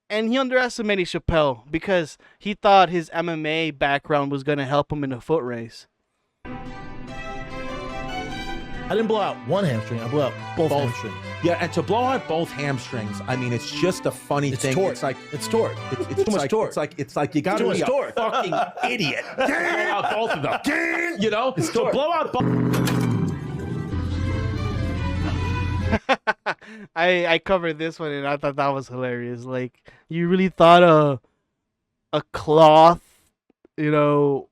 And he underestimated Chappelle because he thought his MMA background was gonna help him in a foot race. I didn't blow out one hamstring. I blew out both hamstrings. Yeah, and to blow out both hamstrings, I mean, it's just a funny thing. Torque. It's like it's torque. It's too much like, torque. It's like you gotta be a torque. fucking idiot. Blow out both of them. You know, so blow out both. I covered this one and I thought that was hilarious. Like, you really thought a cloth, a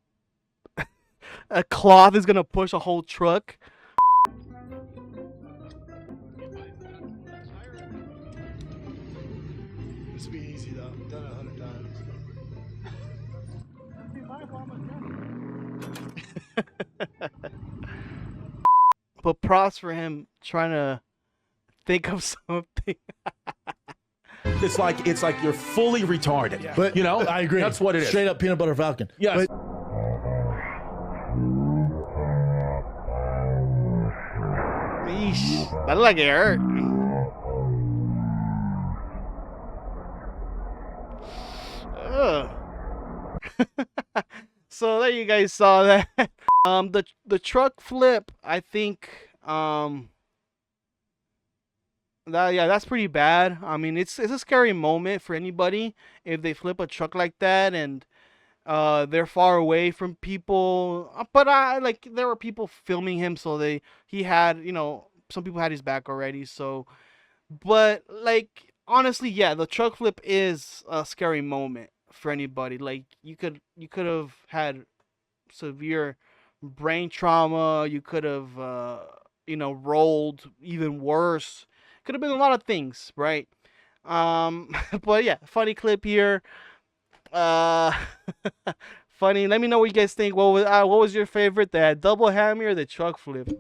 cloth is gonna push a whole truck? This will be easy though. I've done it 100 times. But props for him trying to think of something. It's like you're fully retarded. But you know, I agree. That's what it is. Straight up peanut butter falcon. Yes. But Yeesh. That looked like it hurt. Ugh. So there you guys saw that. The truck flip, I think that's pretty bad. I mean, it's a scary moment for anybody if they flip a truck like that and they're far away from people. But there were people filming him, so he had, some people had his back already. So, but like honestly, yeah, the truck flip is a scary moment for anybody. Like you could have had severe brain trauma. You could have rolled even worse. Could have been a lot of things, right? But yeah, funny clip here. Funny. Let me know what you guys think. What was your favorite? The double hammy or the truck flip?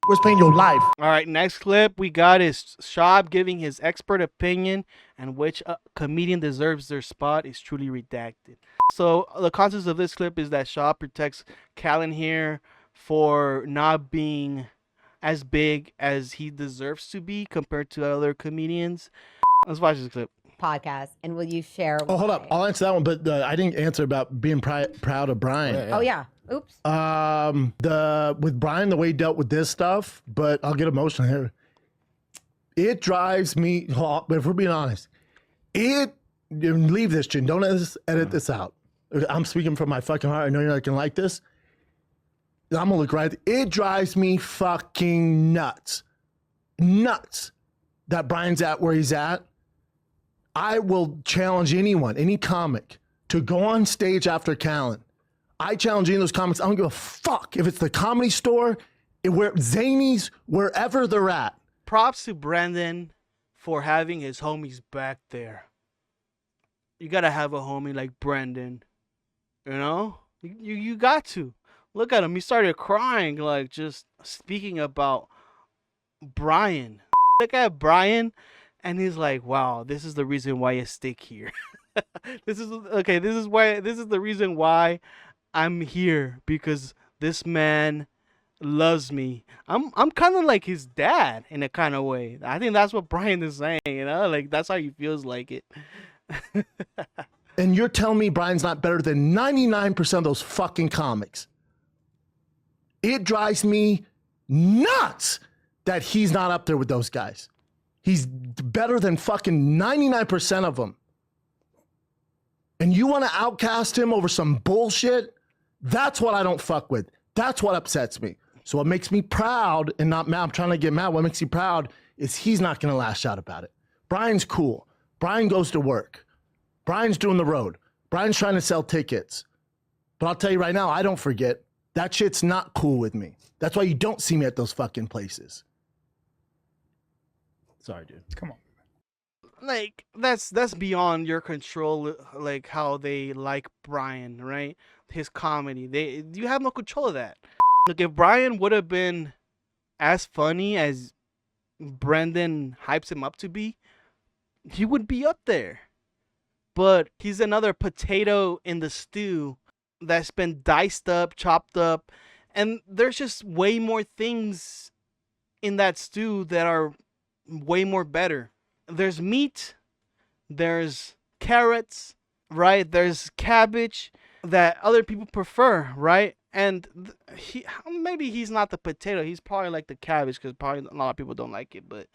what's paying your life? All right, next clip we got is Schaub giving his expert opinion and which comedian deserves their spot is truly redacted. So the context of this clip is that Schaub protects Callen here for not being as big as he deserves to be compared to other comedians. Let's watch this clip. Podcast, and will you share? Oh, hold up. I'll answer that one, but I didn't answer about being proud of Bryan. Oh yeah. Oops. With Bryan, the way he dealt with this stuff, but I'll get emotional here. It drives me, but if we're being honest, leave this, Chin. Don't edit this out. I'm speaking from my fucking heart. I know you're not gonna like this. I'm gonna look right. It drives me fucking nuts that Bryan's at where he's at. I will challenge anyone, any comic, to go on stage after Callen. I challenge any of those comics. I don't give a fuck if it's the Comedy Store, Zanies, wherever they're at. Props to Brandon for having his homies back there. You gotta have a homie like Brandon. You know? You got to. Look at him. He started crying, like, just speaking about Bryan. Look at Bryan, and he's like, wow, this is the reason why I stick here. This is the reason why I'm here, because this man loves me. I'm kind of like his dad in a kind of way. I think that's what Bryan is saying, like that's how he feels like it. And you're telling me Bryan's not better than 99% of those fucking comics. It drives me nuts that he's not up there with those guys. He's better than fucking 99% of them. And you want to outcast him over some bullshit? That's what I don't fuck with. That's what upsets me. So what makes me proud and not mad, I'm trying to get mad, what makes me proud is he's not going to lash out about it. Bryan's cool. Bryan goes to work. Bryan's doing the road. Bryan's trying to sell tickets. But I'll tell you right now, I don't forget. That shit's not cool with me. That's why you don't see me at those fucking places. Sorry, dude. Come on. Like that's beyond your control, like how they like Bryan, right? His comedy. You have no control of that. Look, if Bryan would have been as funny as Brandon hypes him up to be, he would be up there. But he's another potato in the stew that's been diced up, chopped up, and there's just way more things in that stew that are way more better. There's meat, there's carrots, right? There's cabbage that other people prefer, right? And maybe he's not the potato. He's probably like the cabbage because probably a lot of people don't like it. But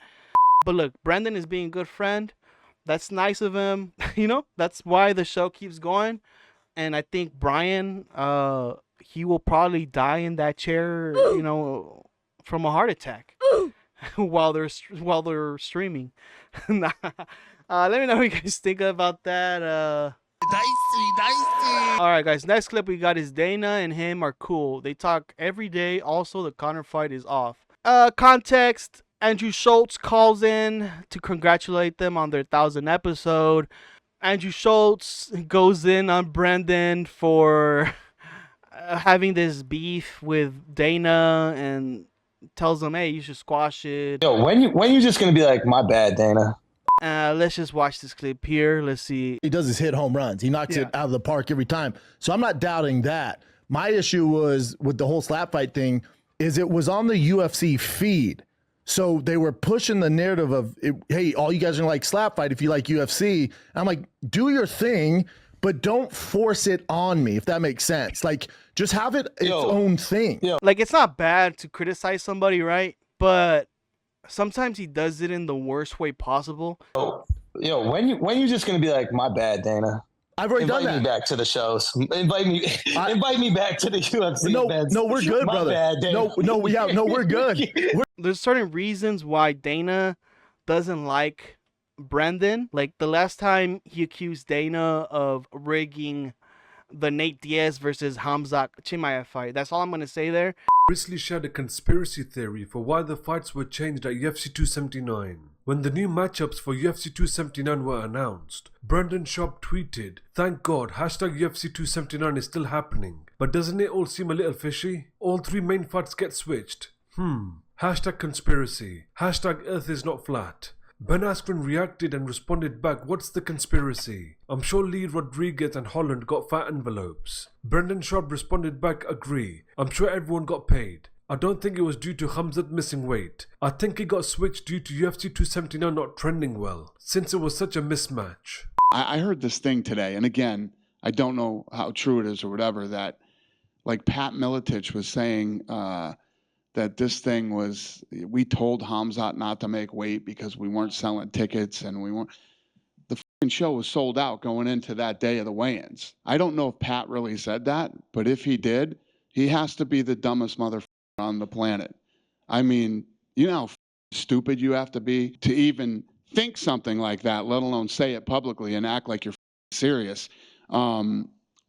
look, Brandon is being a good friend. That's nice of him. That's why the show keeps going. And I think Bryan, he will probably die in that chair, from a heart attack while they're streaming. Let me know what you guys think about that. Dicey. All right, guys. Next clip we got is Dana and him are cool. They talk every day. Also, the Conor fight is off. Context. Andrew Schultz calls in to congratulate them on their 1,000th episode. Andrew Schultz goes in on Brendan for having this beef with Dana and tells him, hey, you should squash it. Yo, when you just gonna be like, my bad, Dana? Let's just watch this clip here. Let's see. He does his hit home runs. He knocks it out of the park every time. So I'm not doubting that. My issue was with the whole slap fight thing is it was on the UFC feed. So they were pushing the narrative of, hey, all you guys are like slap fight if you like UFC. I'm like, do your thing, but don't force it on me, if that makes sense. Like, just have it its own thing. Like, it's not bad to criticize somebody, right? But sometimes he does it in the worst way possible. Yo, when you just gonna be like, my bad, Dana? I've already done that. Invite me back to the shows. Invite me back to the UFC events. No, we're good, my brother. Bad, Dana. No, we're good. There's certain reasons why Dana doesn't like Brendan. Like the last time he accused Dana of rigging the Nate Diaz versus Hamzat Chimaev fight. That's all I'm going to say there. Recently shared a conspiracy theory for why the fights were changed at UFC 279. When the new matchups for UFC 279 were announced, Brendan Schaub tweeted, "Thank God, hashtag UFC 279 is still happening. But doesn't it all seem a little fishy? All three main fights get switched. Hashtag conspiracy. Hashtag Earth is not flat." Ben Askren reacted and responded back, "What's the conspiracy? I'm sure Lee Rodriguez and Holland got fat envelopes." Brendan Schaub responded back, "Agree. I'm sure everyone got paid. I don't think it was due to Hamzat missing weight. I think it got switched due to UFC 279 not trending well, since it was such a mismatch." I heard this thing today, and again, I don't know how true it is or whatever, that like Pat Miletich was saying that this thing was, we told Hamzat not to make weight because we weren't selling tickets and we weren't, the fucking show was sold out going into that day of the weigh-ins. I don't know if Pat really said that, but if he did, he has to be the dumbest motherfucker on the planet. I mean, you know how stupid you have to be to even think something like that, let alone say it publicly and act like you're serious.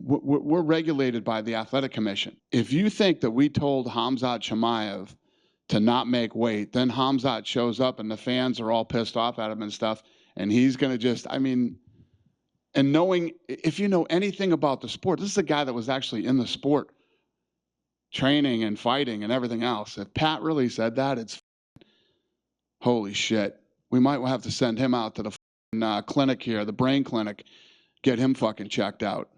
We're regulated by the Athletic Commission. If you think that we told Hamzat Chimaev to not make weight, then Hamzat shows up and the fans are all pissed off at him and stuff, and he's going to just, I mean, and knowing, if you know anything about the sport, this is a guy that was actually in the sport, training and fighting and everything else. If Pat really said that, it's holy shit. We might have to send him out to the clinic here, the brain clinic, get him fucking checked out.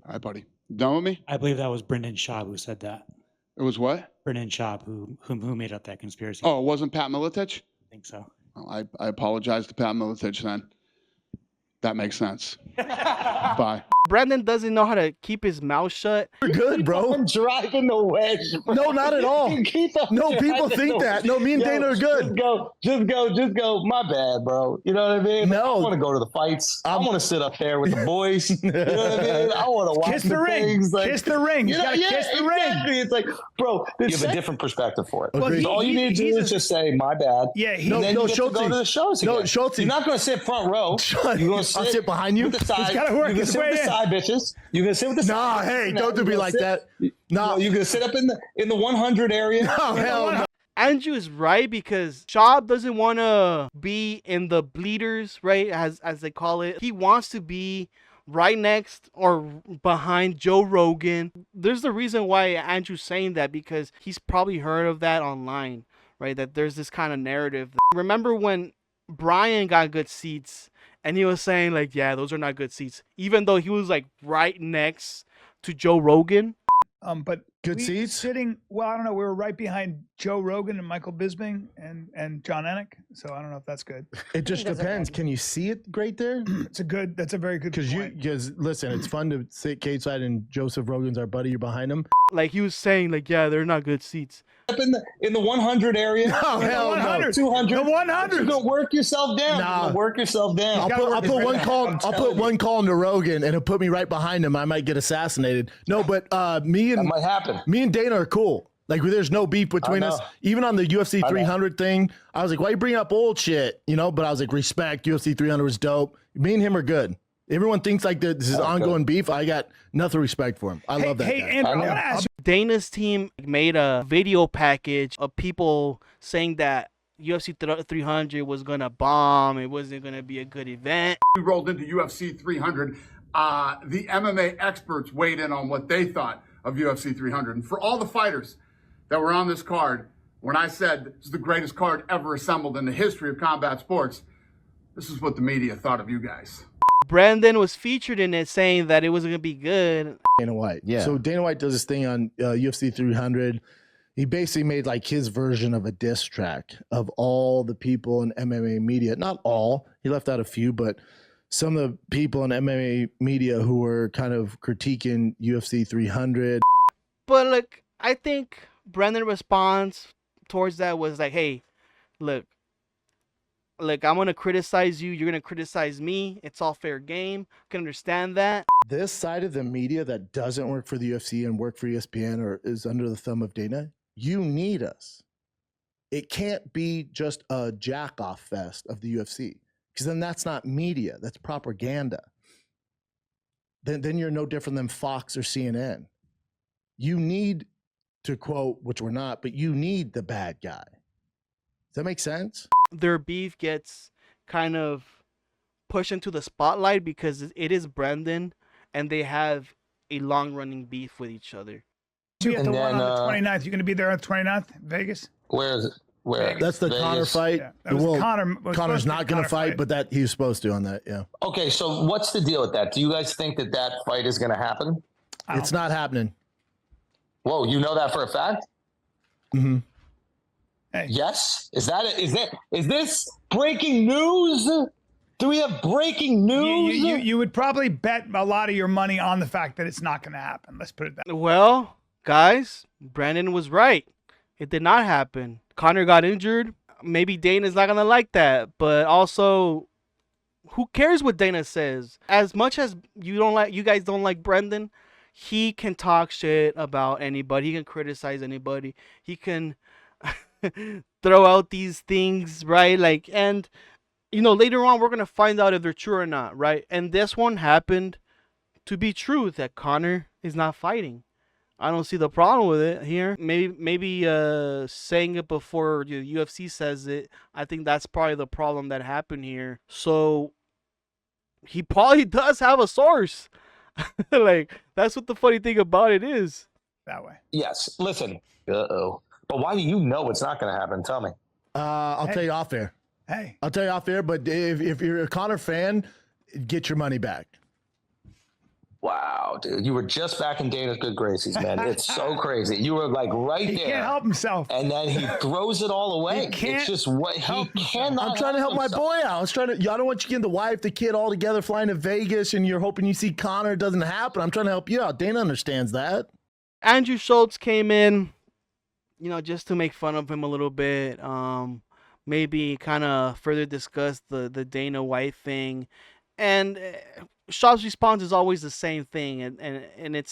All right, buddy. Done with me? I believe that was Brendan Schaub who said that. It was what? Brendan Schaub who made up that conspiracy. Oh, it wasn't Pat Miletich? I think so. Well, I apologize to Pat Miletich then. That makes sense. Bye. Brendan doesn't know how to keep his mouth shut. We're good, bro. I'm driving the wedge. Bro. No, not at all. No, people think that. No, me and Dana are good. Just go. My bad, bro. You know what I mean? No. I want to go to the fights. I want to sit up there with the boys. You know what I mean? I want to watch Kiss the ring. things. Like, Kiss the ring. You gotta kiss the ring. It's like, bro, you have a different perspective for it. Agreed. All you need to do is just say, my bad. Yeah, and then you get to go to the shows again. No, Schultz. You're not going to sit front row. You're going to I'll sit behind you. with the side. He's gotta work You're going to his sit way with the in. side bitches. You're going to sit with the side. Nah, hey, don't do me like that. No, you're going to sit up in the 100 area. No, hell no. Andrew is right because Schaub doesn't want to be in the bleeders, right? As they call it. He wants to be right next or behind Joe Rogan. There's the reason why Andrew's saying that, because he's probably heard of that online, right? That there's this kind of narrative. Remember when Bryan got good seats and he was saying like, yeah, those are not good seats, even though he was like right next to Joe Rogan. But good seats sitting. Well, I don't know. We were right behind Joe Rogan and Michael Bisping and John Anik. So I don't know if that's good. It just depends. Can you see it great there? That's a very good. Because listen, it's fun to sit cage side and Joseph Rogan's our buddy. You're behind him. Like he was saying, like, yeah, they're not good seats. Up in the 100 area. No, hell no. 200. The 100. You're gonna work yourself down. Nah. Work yourself down. I'll put one call into Rogan, and it'll put me right behind him. I might get assassinated. No, but that might happen. Me and Dana are cool. Like, there's no beef between us. Even on the UFC 300 thing, I was like, why you bring up old shit? You know, but I was like, respect. UFC 300 was dope. Me and him are good. Everyone thinks like this is ongoing beef. I got nothing respect for him. I love that guy. And I want to ask you, Dana's team made a video package of people saying that UFC 300 was gonna bomb. It wasn't gonna be a good event. We rolled into UFC 300. The MMA experts weighed in on what they thought of UFC 300. And for all the fighters that were on this card, when I said this is the greatest card ever assembled in the history of combat sports, this is what the media thought of you guys. Brandon was featured in it saying that it wasn't gonna be good. Dana White. Yeah. So Dana White does this thing on UFC 300. He basically made like his version of a diss track of all the people in MMA media. Not all. He left out a few, but some of the people in MMA media who were kind of critiquing UFC 300. But look, I think Brandon's response towards that was like, hey, look, I'm going to criticize you. You're going to criticize me. It's all fair game. I can understand that. This side of the media that doesn't work for the UFC and work for ESPN or is under the thumb of Dana, you need us. It can't be just a jack-off fest of the UFC because then that's not media. That's propaganda. Then you're no different than Fox or CNN. You need to quote, which we're not, but you need the bad guy. Does that make sense? Their beef gets kind of pushed into the spotlight because it is Brandon and they have a long-running beef with each other. You have the one on the 29th. You're going to be there on the 29th, Vegas? Where is it? Where? That's the Vegas? Conor fight. Yeah, that was Conor's not going to fight, but that he was supposed to on that. Yeah. Okay, so what's the deal with that? Do you guys think that fight is going to happen? It's not happening. Whoa, you know that for a fact? Mm-hmm. Hey. Yes? Is this breaking news? Do we have breaking news? You would probably bet a lot of your money on the fact that it's not going to happen. Let's put it that way. Well, guys, Brandon was right. It did not happen. Conor got injured. Maybe Dana's not going to like that. But also, who cares what Dana says? As much as you guys don't like Brandon, he can talk shit about anybody. He can criticize anybody. He can throw out these things, right? Like, and later on we're gonna find out if they're true or not, right? And this one happened to be true that Conor is not fighting. I don't see the problem with it here. Maybe saying it before the UFC says it. I think that's probably the problem that happened here. So he probably does have a source. Like, that's what the funny thing about it is. That way. Yes. Listen. Uh-oh. But why do you know it's not going to happen? Tell me. I'll tell you off air. Hey. I'll tell you off air, but if you're a Conor fan, get your money back. Wow, dude. You were just back in Dana's good graces, man. It's so crazy. You were like right there. He can't help himself. And then he throws it all away. It's just what he cannot. I'm trying to help my boy out. I don't want you getting the wife, the kid all together, flying to Vegas, and you're hoping you see Conor. It doesn't happen. I'm trying to help you out. Dana understands that. Andrew Schultz came in, just to make fun of him a little bit. Maybe kind of further discuss the Dana White thing. And Schaub's response is always the same thing. And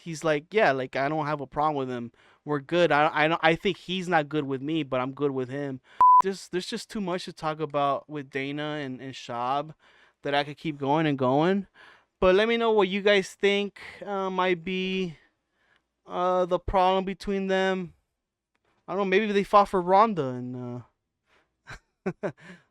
he's like, yeah, like, I don't have a problem with him. We're good. I think he's not good with me, but I'm good with him. There's just too much to talk about with Dana and Schaub that I could keep going and going. But let me know what you guys think might be the problem between them. I don't know. Maybe they fought for Ronda, and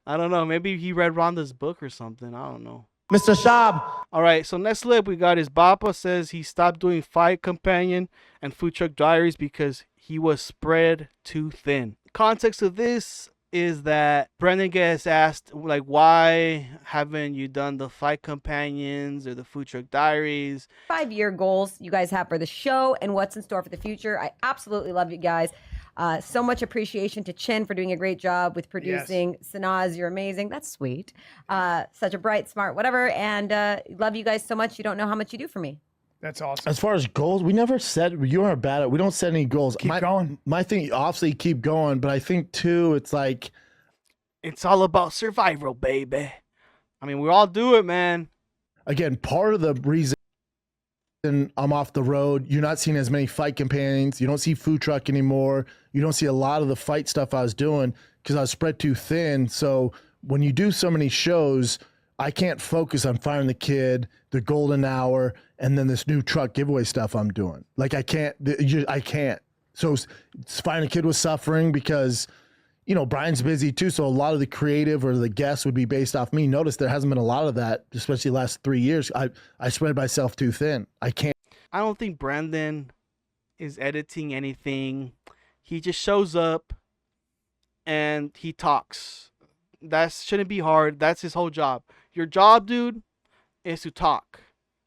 I don't know. Maybe he read Ronda's book or something. I don't know. Mr. Schaub. All right. So next clip we got is Bapa says he stopped doing Fight Companion and Food Trugg Diaries because he was spread too thin. Context of this is that Brandon gets asked, like, why haven't you done the Fight Companions or the Food Trugg Diaries? 5-year goals you guys have for the show and what's in store for the future. I absolutely love you guys. So much appreciation to Chin for doing a great job with producing. Yes. Sanaz, you're amazing. That's sweet. Such a bright, smart, whatever. And love you guys so much. You don't know how much you do for me. That's awesome. As far as goals, we never said you are bad at. We don't set any goals. Keep going. My thing, obviously, keep going. But I think too, it's like it's all about survival, baby. I mean, we all do it, man. Again, part of the reason I'm off the road, you're not seeing as many Fight Companions. You don't see Food Trugg anymore. You don't see a lot of the fight stuff I was doing because I was spread too thin. So when you do so many shows, I can't focus on firing the kid, the golden hour, and then this new truck giveaway stuff I'm doing. Like I can't. So firing the kid was suffering because, you know, Brian's busy too. So a lot of the creative or the guests would be based off me. Notice there hasn't been a lot of that, especially the last 3 years. I spread myself too thin. I can't. I don't think Brandon is editing anything. He just shows up and he talks. That shouldn't be hard. That's his whole job. Your job, dude, is to talk.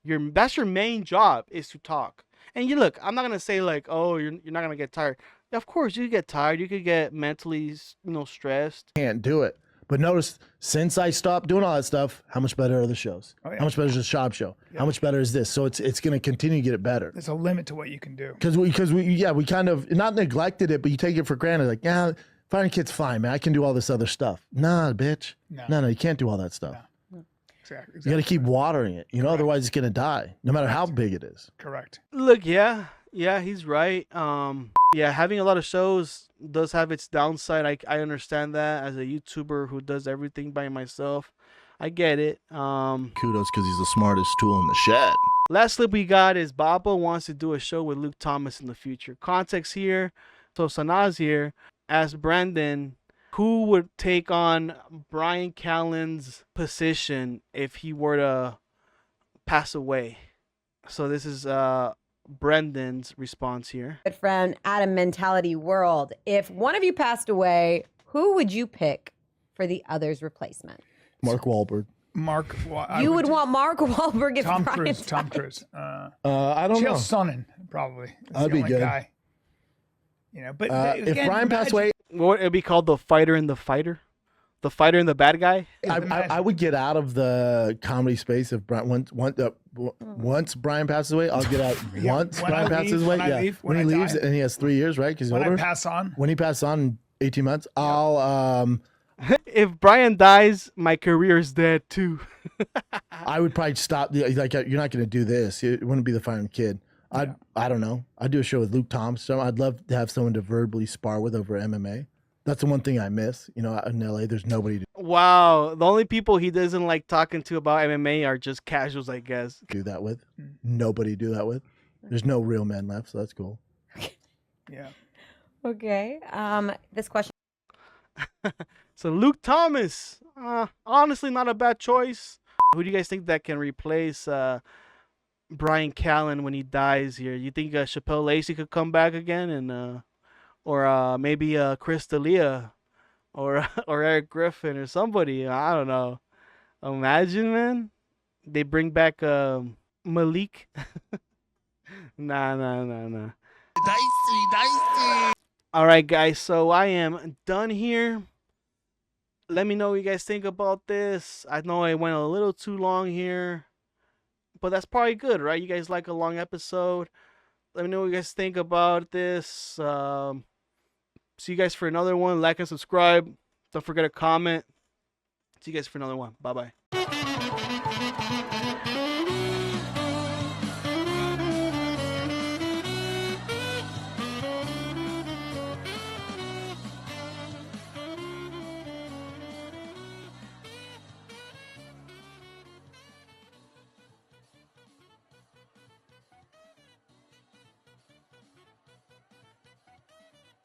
That's your main job, is to talk. And you look, I'm not gonna say like, oh, you're not gonna get tired. Of course, you get tired. You could get mentally, stressed. Can't do it. But notice, since I stopped doing all that stuff, how much better are the shows? Oh, yeah. How much better is the Schaub show? Yeah. How much better is this? So it's going to continue to get it better. There's a limit to what you can do. Because we kind of not neglected it, but you take it for granted. Like, yeah, firing kid's fine, man. I can do all this other stuff. Nah, bitch. No, you can't do all that stuff. No. Exactly. You got to keep watering it. Otherwise it's going to die, no matter how big it is. Correct. Look, yeah, he's right. Yeah, having a lot of shows does have its downside. I understand that as a YouTuber who does everything by myself. I get it. Kudos, because he's the smartest tool in the shed. Last clip we got is Bapa wants to do a show with Luke Thomas in the future. Context here. So Sanaz here asked Brandon who would take on Bryan Callen's position if he were to pass away. So this is Brendan's response here. Good friend, Adam Mentality World. If one of you passed away, who would you pick for the other's replacement? Mark Wahlberg. You would want Mark Wahlberg if Tom Brian Cruise. died. Tom Cruise. I don't know. Chael Sonnen, probably. That's That'd the be only good. Guy. But if Brian passed away, what would it be called? The Fighter and the Fighter? The Fighter and the Bad Guy? I would get out of the comedy space if Brian once Brian passes away. I'll get out once When I Brian passes leave, away. when I Yeah, leave, when he when I leaves die. and he has 3 years, right? Because he's When I older. pass on. When he passes on in 18 months, I'll If Brian dies, my career is dead too. I would probably stop. Like, you're not going to do this. It wouldn't be the firing kid. I don't know. I'd do a show with Luke Thompson. I'd love to have someone to verbally spar with over MMA. That's the one thing I miss. In LA, there's nobody to Wow, the only people he doesn't like talking to about MMA are just casuals, I guess. do that with. Nobody to do that with. There's no real men left, so that's cool. Yeah. Okay. This question. So Luke Thomas, honestly, not a bad choice. Who do you guys think that can replace Bryan Callen when he dies here? You think Chappelle Lacey could come back again, and or maybe Chris D'Elia, or Eric Griffin or somebody? I don't know. Imagine, man, they bring back Malik. Nah. Dicey. All right, guys. So I am done here. Let me know what you guys think about this. I know I went a little too long here, but that's probably good, right? You guys like a long episode. Let me know what you guys think about this. See you guys for another one. Like and subscribe. Don't forget to comment. See you guys for another one. Bye-bye.